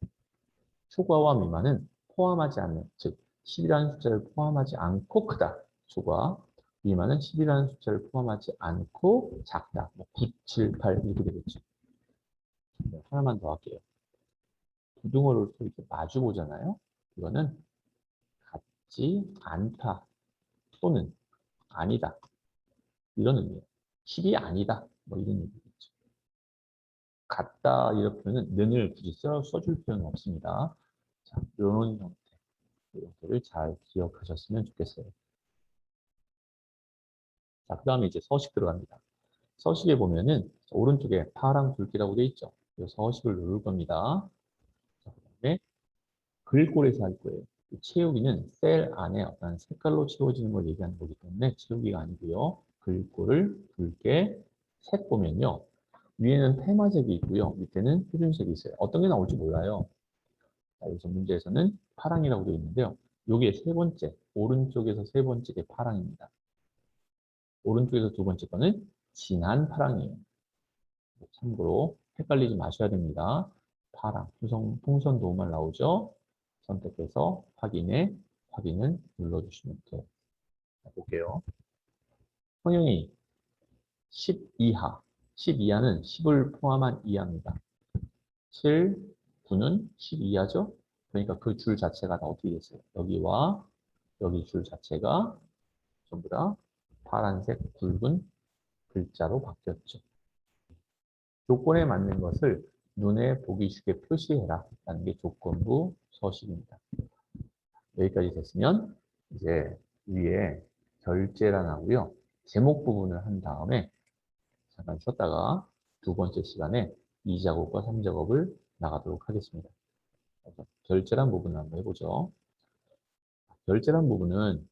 초과와 미만은 포함하지 않는, 즉 10이라는 숫자를 포함하지 않고 크다. 초과. 미만은 10이라는 숫자를 포함하지 않고 작다. 뭐 9, 7, 8 이렇게 되겠죠. 네, 하나만 더 할게요. 부등호를 이렇게 마주 보잖아요. 이거는 같지 않다 또는 아니다 이런 의미예요. 10이 아니다 뭐 이런 의미겠죠. 같다 이렇게는 는을 굳이 써줄 필요는 없습니다. 자, 이런 형태, 이 형태를 잘 기억하셨으면 좋겠어요. 자, 그 다음에 이제 서식 들어갑니다. 서식에 보면은 오른쪽에 파랑 굵기라고 되어 있죠. 이 서식을 누를 겁니다. 자, 그 다음에 글꼴에서 할 거예요. 채우기는 셀 안에 어떤 색깔로 채워지는 걸 얘기하는 거기 때문에 채우기가 아니고요. 글꼴을 굵게 색 보면요. 위에는 테마색이 있고요. 밑에는 표준색이 있어요. 어떤 게 나올지 몰라요. 자, 여기서 문제에서는 파랑이라고 되어 있는데요. 요게 세 번째, 오른쪽에서 세 번째 게 파랑입니다. 오른쪽에서 두 번째 거는 진한 파랑이에요. 참고로 헷갈리지 마셔야 됩니다. 파랑, 풍선 도우말 나오죠? 선택해서 확인을 눌러주시면 돼요. 자, 볼게요. 성형이 10 이하, 10 이하는 10을 포함한 이하입니다. 7, 9는 10 이하죠? 그러니까 그 줄 자체가 다 어떻게 됐어요? 여기와 여기 줄 자체가 전부 다 파란색 굵은 글자로 바뀌었죠. 조건에 맞는 것을 눈에 보기 쉽게 표시해라 라는 게 조건부 서식입니다. 여기까지 됐으면 이제 위에 결제란 하고요. 제목 부분을 한 다음에 잠깐 쉬었다가 두 번째 시간에 2작업과 3작업을 나가도록 하겠습니다. 그래서 결제란 부분을 한번 해보죠. 결제란 부분은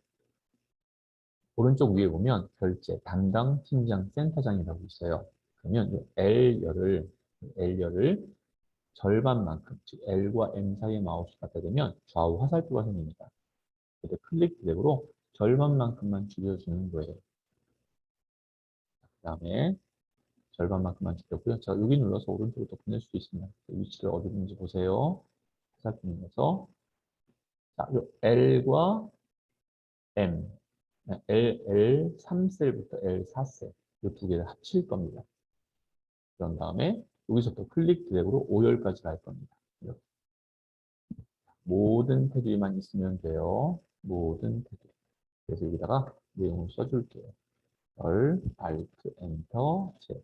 오른쪽 위에 보면 결제, 담당, 팀장, 센터장이라고 있어요. 그러면 이 L열을 절반만큼, 즉 L과 M 사이에 마우스 갖다 대면 좌우 화살표가 생깁니다. 그때 클릭 드래그로 절반만큼만 줄여주는 거예요. 그 다음에 절반만큼만 줄였고요. 자, 여기 눌러서 오른쪽으로 더 보낼 수도 있습니다. 위치를 어디 있는지 보세요. 화살표 눌러서 자, 요 L과 M, L 3셀부터 L 4셀 이 두 개를 합칠 겁니다. 그런 다음에 여기서부터 클릭 드래그로 오열까지 갈 겁니다. 이렇게. 모든 테두리만 있으면 돼요. 모든 테두리. 그래서 여기다가 내용을 써줄게요. Alt, Enter, Z.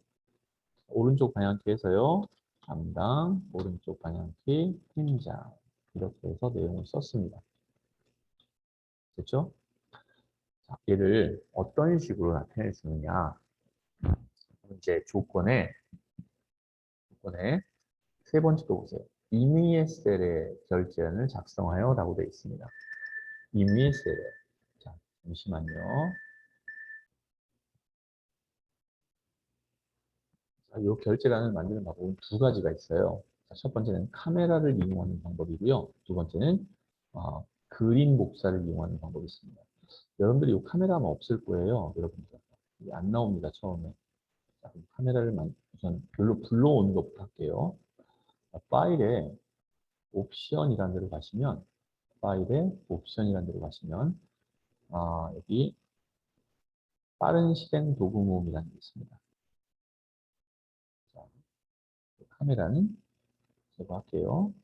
오른쪽 방향키에서요. 담당, 오른쪽 방향키, 팀장. 이렇게 해서 내용을 썼습니다. 됐죠? 자, 얘를 어떤 식으로 나타낼 수 있느냐. 이제 조건에 세 번째 거 보세요. 임의의 셀에 결제안을 작성하여 라고 되어 있습니다. 임의의 셀에. 자, 잠시만요. 자, 이 결제란을 만드는 방법은 두 가지가 있어요. 자, 첫 번째는 카메라를 이용하는 방법이고요. 두 번째는 그림 복사를 이용하는 방법이 있습니다. 여러분들이 이 카메라만 없을 거예요. 여러분들. 이게 안 나옵니다. 처음에. 자, 카메라를 우선 불러오는 것부터 할게요. 자, 파일에 옵션이라는 데로 가시면 파일에 옵션이라는 데로 가시면 여기 빠른 실행 도구 모음이라는 게 있습니다. 자, 카메라는 제거할게요.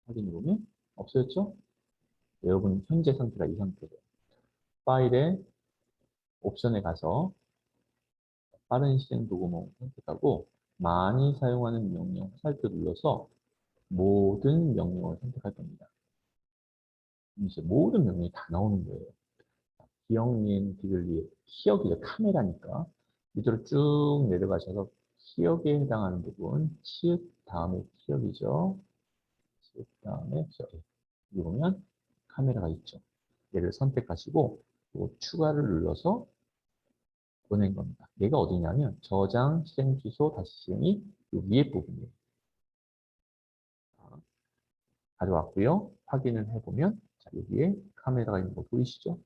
확인해보면 없어졌죠? 여러분 현재 상태가 이 상태예요. 파일에 옵션에 가서 빠른 실행 도구 모음 선택하고 많이 사용하는 명령 화살표 눌러서 모든 명령을 선택할 겁니다. 이제 모든 명령이 다 나오는 거예요. 기억니은 디글리 기억이 카메라니까 밑으로 쭉 내려가셔서 기억에 해당하는 부분 치읓 다음에 기억이죠. 치읓 다음에 기억. 여기 보면 카메라가 있죠. 얘를 선택하시고 추가를 눌러서 보낸 겁니다. 얘가 어디냐면 저장, 실행 취소, 다시 실행이 이 위에 부분이에요. 가져왔고요. 확인을 해보면 자, 여기에 카메라가 있는 거 보이시죠?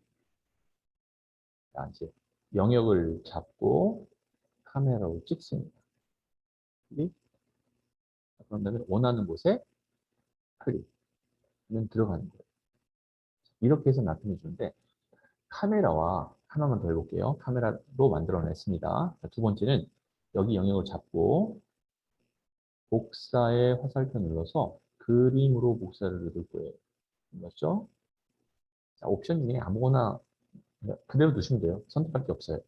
자, 이제 영역을 잡고 카메라로 찍습니다. 클릭. 그런 다음에 원하는 곳에 클릭은 들어가는 거예요. 이렇게 해서 나타내 주는데 카메라와 하나만 더 해볼게요. 카메라로 만들어냈습니다. 자, 두 번째는 여기 영역을 잡고 복사의 화살표 눌러서 그림으로 복사를 누를 거예요. 눌렀죠? 자, 옵션 중에 아무거나 그대로 두시면 돼요. 선택할 게 없어요.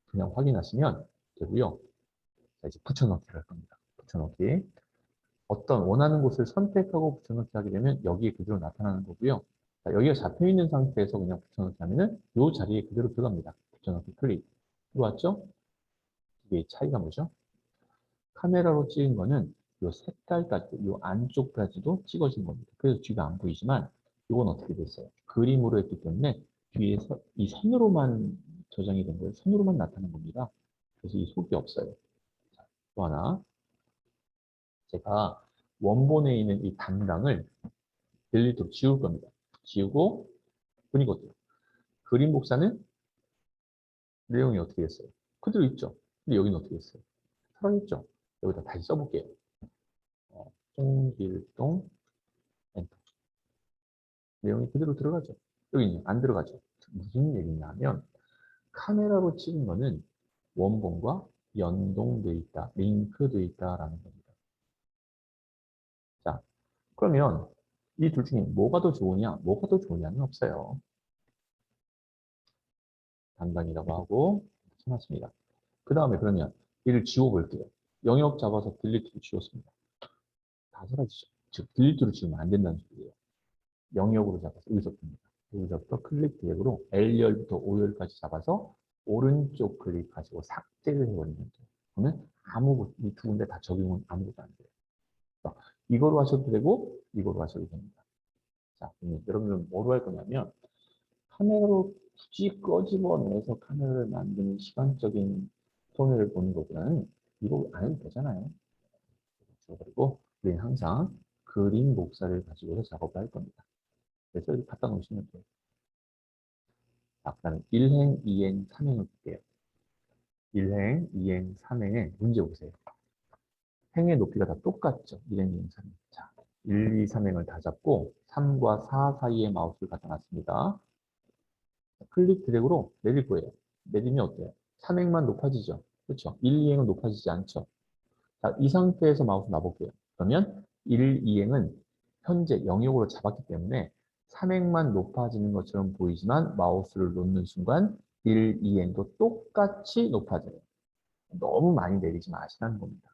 그냥 확인하시면 되고요. 자, 이제 붙여넣기를 할 겁니다. 붙여넣기. 어떤 원하는 곳을 선택하고 붙여넣기 하게 되면 여기에 그대로 나타나는 거고요. 자, 여기가 잡혀 있는 상태에서 그냥 붙여넣기 하면은 이 자리에 그대로 들어갑니다. 붙여넣기 클릭. 들어왔죠? 이게 차이가 뭐죠? 카메라로 찍은 거는 이 색깔까지, 이 안쪽까지도 찍어진 겁니다. 그래서 뒤가 안 보이지만 이건 어떻게 됐어요? 그림으로 했기 때문에 뒤에서 이 선으로만 저장이 된 거예요. 선으로만 나타난 겁니다. 그래서 이 속이 없어요. 자, 또 하나. 제가 원본에 있는 이 단강을 델리트로 지울 겁니다. 지우고 보니거든요. 그림 복사는 내용이 어떻게 됐어요? 그대로 있죠. 근데 여기는 어떻게 됐어요? 사라졌죠. 여기다 다시 써볼게요. 통길동 엔터. 내용이 그대로 들어가죠. 여기는 안 들어가죠. 무슨 얘기냐면 카메라로 찍은 거는 원본과 연동돼 있다, 링크돼 있다라는 겁니다. 자, 그러면 이 둘 중에 뭐가 더 좋으냐, 뭐가 더 좋으냐는 없어요. 단단이라고 하고 쳐놨습니다. 그 다음에 그러면 얘를 지워볼게요. 영역 잡아서 딜리트로 지웠습니다. 다 사라지죠. 즉 딜리트로 지우면 안 된다는 소리예요. 영역으로 잡아서 여기서부터입니다. 여기서부터 클릭 드래그로 L열부터 O열까지 잡아서 오른쪽 클릭하시고 삭제를 해버리면 돼요. 그러면 이 두 군데 다 적용은 아무것도 안 돼요. 이거로 하셔도 되고 이거로 하셔도 됩니다. 자, 그러면 여러분들은 뭐로 할 거냐면 카메라로 굳이 끄집어내서 카메라를 만드는 시간적인 손해를 보는 것보다는 이거 안 해도 되잖아요. 그리고 우리는 항상 그림 복사를 가지고서 작업을 할 겁니다. 그래서 이렇게 갖다 놓으시면 돼요. 자, 그다음에 1행, 2행, 3행을 볼게요. 1행, 2행, 3행의 문제 보세요. 행의 높이가 다 똑같죠. 1행, 2행, 3행. 자, 1, 2, 3행을 다 잡고 3과 4 사이에 마우스를 갖다 놨습니다. 클릭 드래그로 내릴 거예요. 내리면 어때요? 3행만 높아지죠. 그렇죠? 1, 2행은 높아지지 않죠. 자, 이 상태에서 마우스 놔볼게요. 그러면 1, 2행은 현재 영역으로 잡았기 때문에 3행만 높아지는 것처럼 보이지만 마우스를 놓는 순간 1, 2행도 똑같이 높아져요. 너무 많이 내리지 마시라는 겁니다.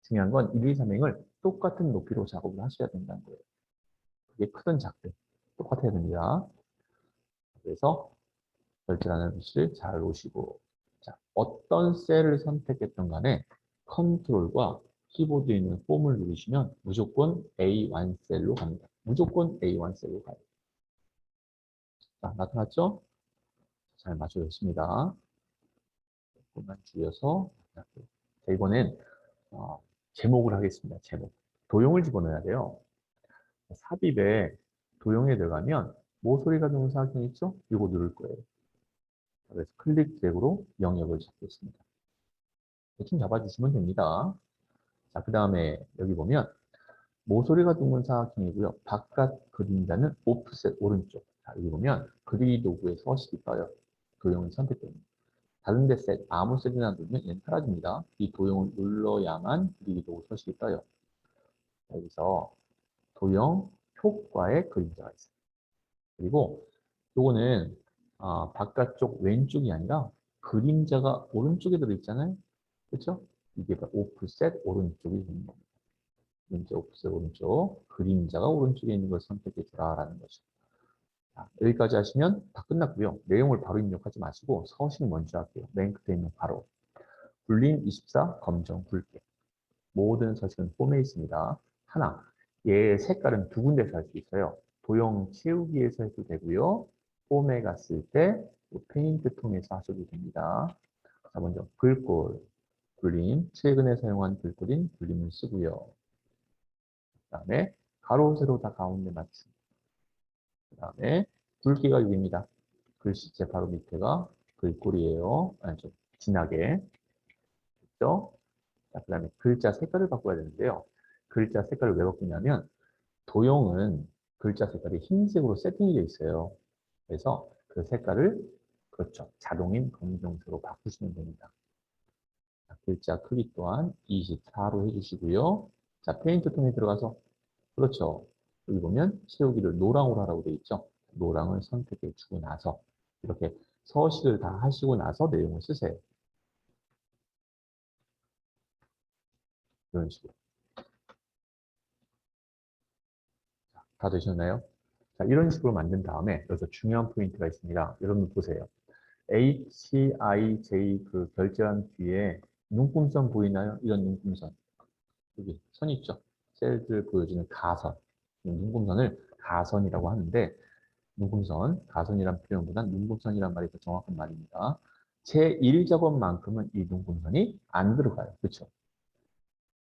중요한 건 1, 2, 3행을 똑같은 높이로 작업을 하셔야 된다는 거예요. 그게 크든 작든 똑같아야 됩니다. 그래서 결제라는 글씨를 잘 놓으시고, 자, 어떤 셀을 선택했던 간에 컨트롤과 키보드에 있는 폼을 누르시면 무조건 A1 셀로 갑니다. 무조건 A1 셀로 가요. 자, 나타났죠? 잘 맞춰졌습니다. 조금만 줄여서. 자, 이번엔 제목을 하겠습니다. 제목. 도형을 집어넣어야 돼요. 삽입에 도형에 들어가면 모서리가 되는 사각형 있죠? 이거 누를 거예요. 그래서 클릭 드래그로 영역을 잡겠습니다. 대충 잡아주시면 됩니다. 자, 그 다음에 여기 보면 모서리가 둥근 사각형이고요. 바깥 그림자는 오프셋 오른쪽. 자, 여기 보면 그리기 도구에 서식이 떠요. 도형을 선택됩니다. 다른 데 셋, 아무 셋이나 누르면 얘는 사라집니다. 이 도형을 눌러야만 그리기 도구 서식이 떠요. 여기서 도형 효과의 그림자가 있어요. 그리고 요거는 바깥쪽 왼쪽이 아니라 그림자가 오른쪽에 들어있잖아요. 그렇죠? 이게 오프셋 오른쪽이 되는 겁니다. 그림자 오프셋 오른쪽, 그림자가 오른쪽에 있는 걸 선택해 주라라는 거죠. 자, 여기까지 하시면 다 끝났고요. 내용을 바로 입력하지 마시고 서식 먼저 할게요. 맨 끝에 있는 바로. 불림 24, 검정 굵게. 모든 서식은 폼에 있습니다. 하나, 얘의 색깔은 두 군데서 할 수 있어요. 도형 채우기에서 해도 되고요. 폼에 갔을 때 페인트 통해서 하셔도 됩니다. 자, 먼저 글꼴, 불림, 최근에 사용한 글꼴인 불림을 쓰고요. 그 다음에 가로, 세로 다 가운데 맞춤. 그 다음에 굵기가 6입니다. 글씨체 바로 밑에가 글꼴이에요. 아니, 좀 진하게. 그죠? 자, 그 다음에 글자 색깔을 바꿔야 되는데요. 글자 색깔을 왜 바꾸냐면 도형은 글자 색깔이 흰색으로 세팅이 되어 있어요. 그래서 그 색깔을 그렇죠. 자동인 검정색으로 바꾸시면 됩니다. 자, 글자 크기 또한 24로 해주시고요. 자, 페인트 통에 들어가서 그렇죠. 여기 보면 채우기를 노랑으로 하라고 되어 있죠. 노랑을 선택해 주고 나서 이렇게 서식을 다 하시고 나서 내용을 쓰세요. 이런 식으로. 다 되셨나요? 자, 이런 식으로 만든 다음에 여기서 중요한 포인트가 있습니다. 여러분 보세요. HIJ 그 결제한 뒤에 눈금선 보이나요? 이런 눈금선. 여기 선 있죠? 셀들 보여주는 가선. 이 눈금선을 가선이라고 하는데 눈금선, 가선이란 표현보다 눈금선이란 말이 더 정확한 말입니다. 제1작업만큼은 이 눈금선이 안 들어가요. 그렇죠?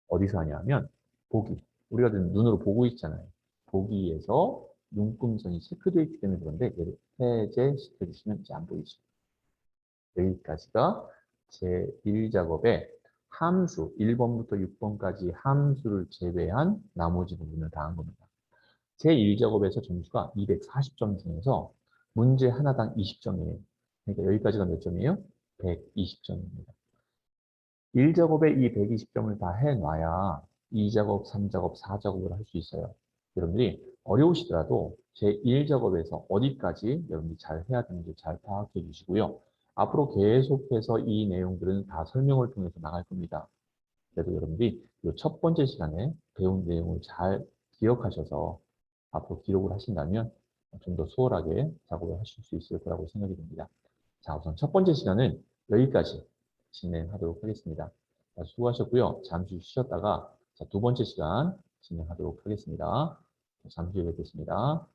어디서 하냐면 보기. 우리가 눈으로 보고 있잖아요. 보기에서 눈금선이 체크되어 있기 때문에 그런데 얘를 해제시켜 주시면 이제 안 보이죠. 여기까지가 제1작업의 함수, 1번부터 6번까지 함수를 제외한 나머지 부분을 다 한 겁니다. 제1작업에서 점수가 240점 중에서 문제 하나당 20점이에요. 그러니까 여기까지가 몇 점이에요? 120점입니다. 1작업에 이 120점을 다 해놔야 2작업, 3작업, 4작업을 할 수 있어요. 여러분들이 어려우시더라도 제1작업에서 어디까지 여러분들이 잘 해야 되는지 잘 파악해 주시고요. 앞으로 계속해서 이 내용들은 다 설명을 통해서 나갈 겁니다. 그래도 여러분들이 이 첫 번째 시간에 배운 내용을 잘 기억하셔서 앞으로 기록을 하신다면 좀 더 수월하게 작업을 하실 수 있을 거라고 생각이 듭니다. 자, 우선 첫 번째 시간은 여기까지 진행하도록 하겠습니다. 자, 수고하셨고요. 잠시 쉬었다가 자, 두 번째 시간 진행하도록 하겠습니다. 잠시 후에 뵙겠습니다.